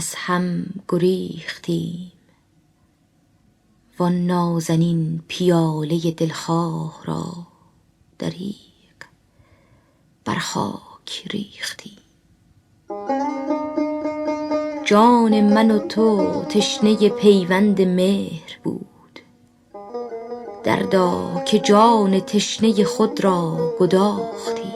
از هم گریختیم وان نازنین پیاله دلخواه را دریغ بر خاک ریختیم. جان من و تو تشنه پیوند مهر بود، دردا که جان تشنه خود را گداختیم.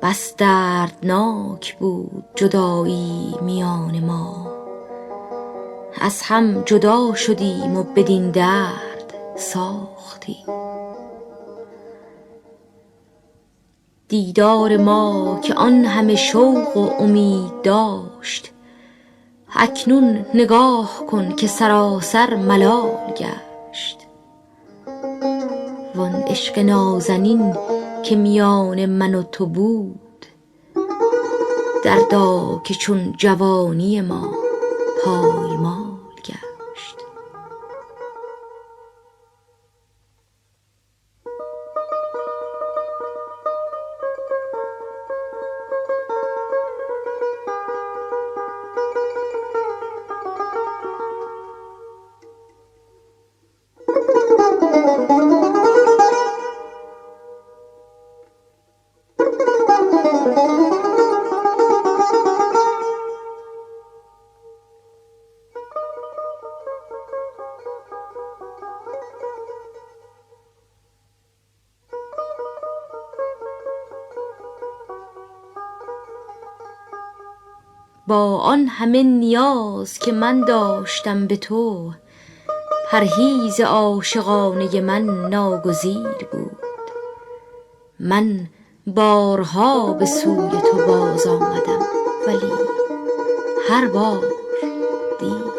بس دردناک بود جدایی میان ما، از هم جدا شدیم و بدین درد ساختیم. دیدار ما که آن همه شوق و امید داشت، اکنون نگاه کن که سراسر ملال گشت. وان عشق نازنین که میان من و تو بود، دردا که چون جوانی ما پایمال گشت. با آن همه نیاز که من داشتم به تو، پرهیز عاشقانه من ناگزیر بود. من بارها به سوی تو باز آمدم، ولی هر بار دیر بود.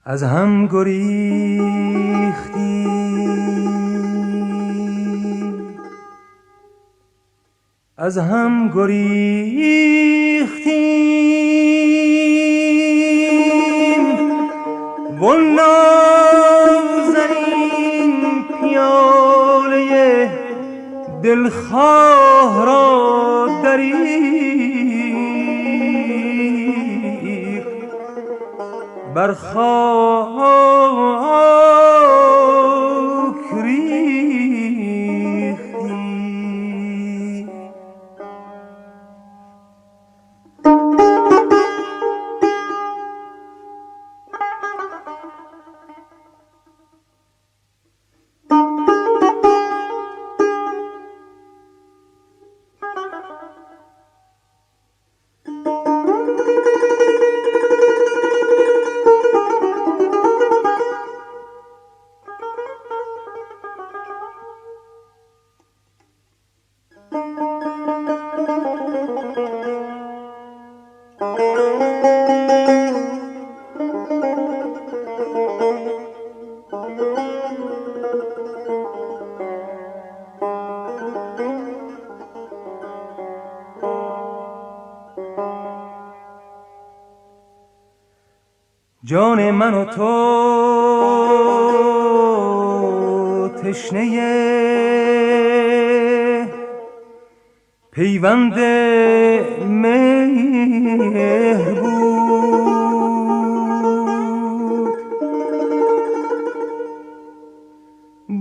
از هم گریختیم، از هم گریختیم وان نازنین پیاله دلخواه را دریغ بر خاک ریختی. جان من و تو تشنه پیوند مهر بود.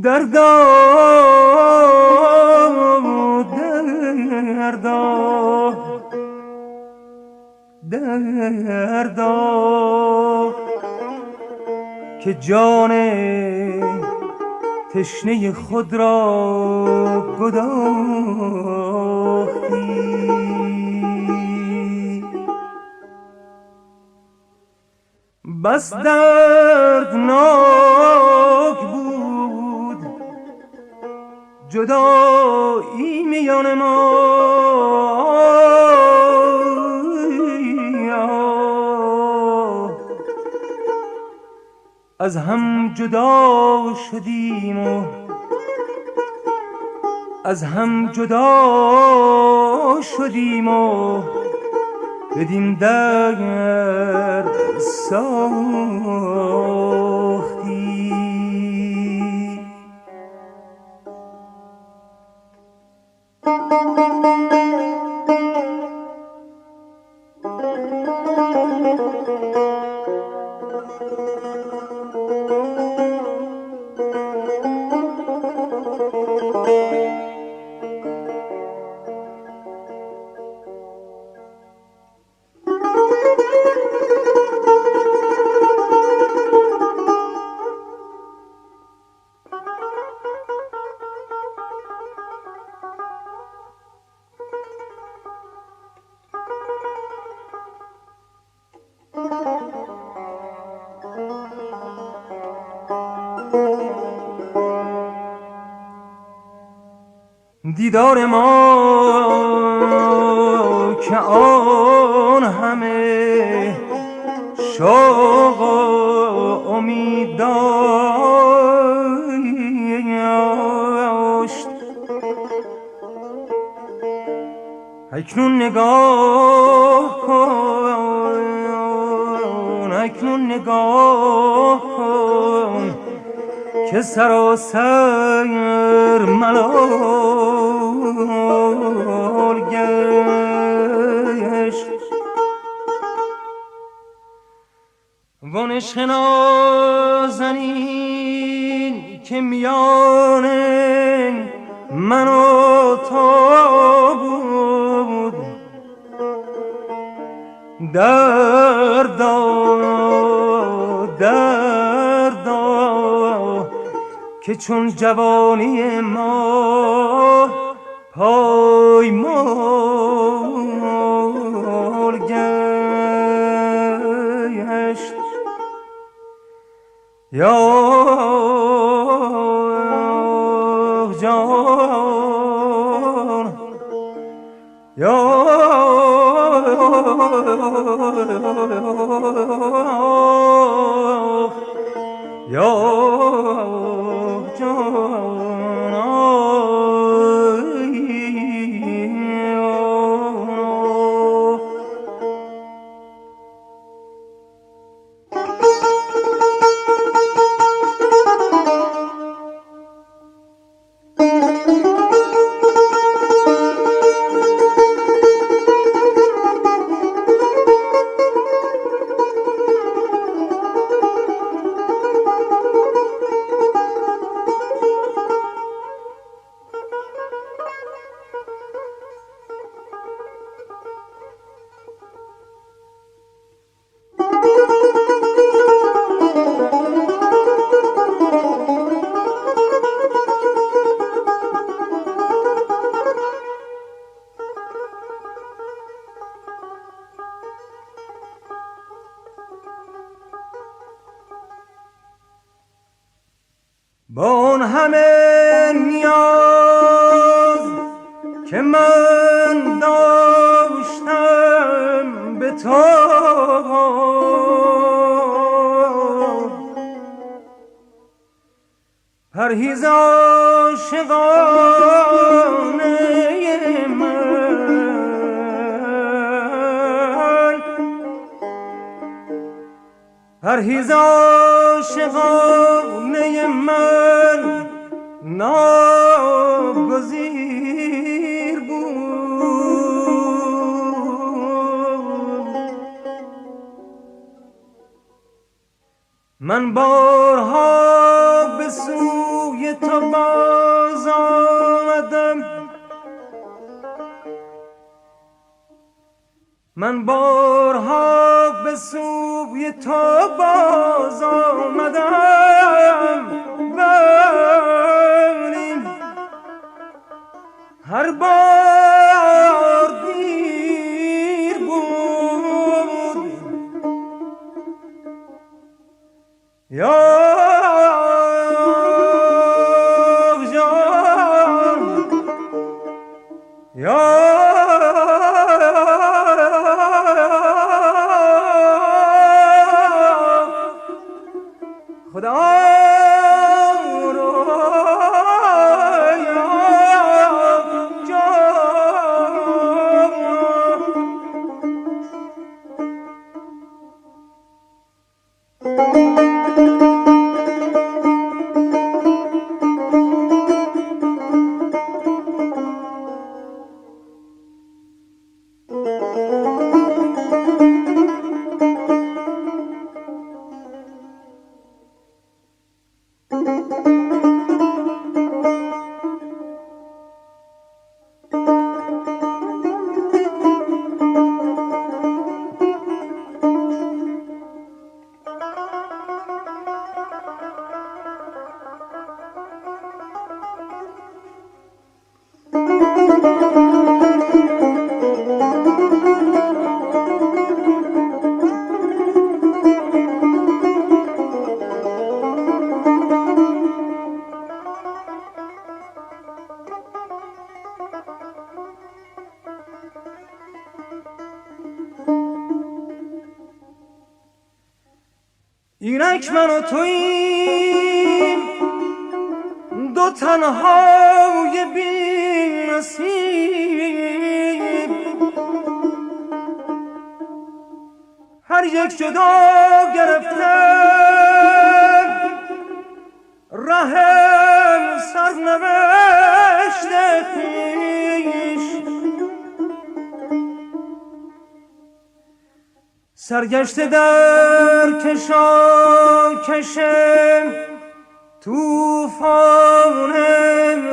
دردا که جان تشنه خود را گداختی. بس دردناک بود جدایی میان ما، از هم جدا شدیم و از هم جدا شدیم و بدین درد ساختی. دیدار ما که آن همه شوق و امید داشت، اکنون نگاه کن، اکنون نگاه کن که سراسر ملال گشت. وان عشق نازنین که میان من و تو بود، دردا که چون جوانی ما پایمال گشت. یا جان یا با اون همه نیاز که من داشتم به تو، پرهیز عاشقانه من پرهیز عاشقانه من ناگزیر بود. من بارها به سوی تو باز آمدم، من بارها به سوی تو باز آمدم، ولی هر بار دیر بود. یا اینک من و توییم دو تنهای بی نصیب، هر یک جدا گرفته ره سرنوشت خویش. سرگشته در کشاکش طوفان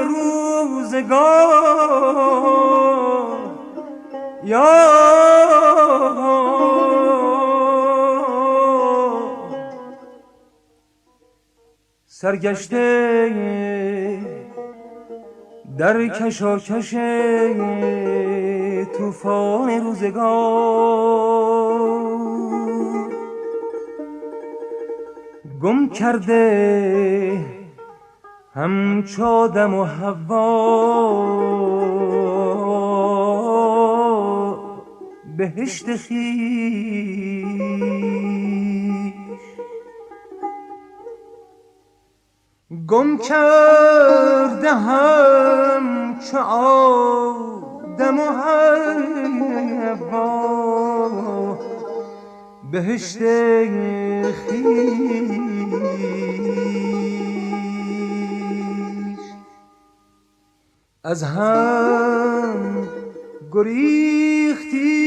روزگار، یا سرگشته در کشاکش طوفان روزگار، گم کرده همچو آدم و حوا بهشت خویش. گم کرده همچو آدم و حوا بهشت خویش. از هم گریختی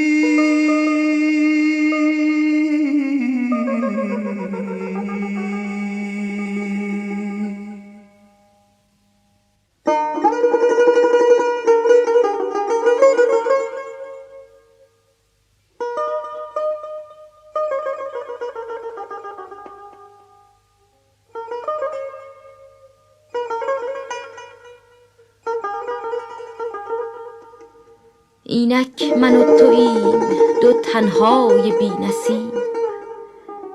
اینک من و توییم دو تنهای بی نصیب،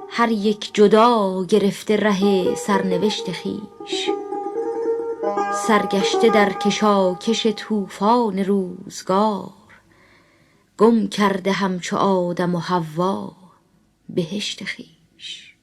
هر یک جدا گرفته ره سرنوشت خویش. سرگشته در کشاکش طوفان روزگار، گم کرده همچو آدم و حوا بهشت خویش.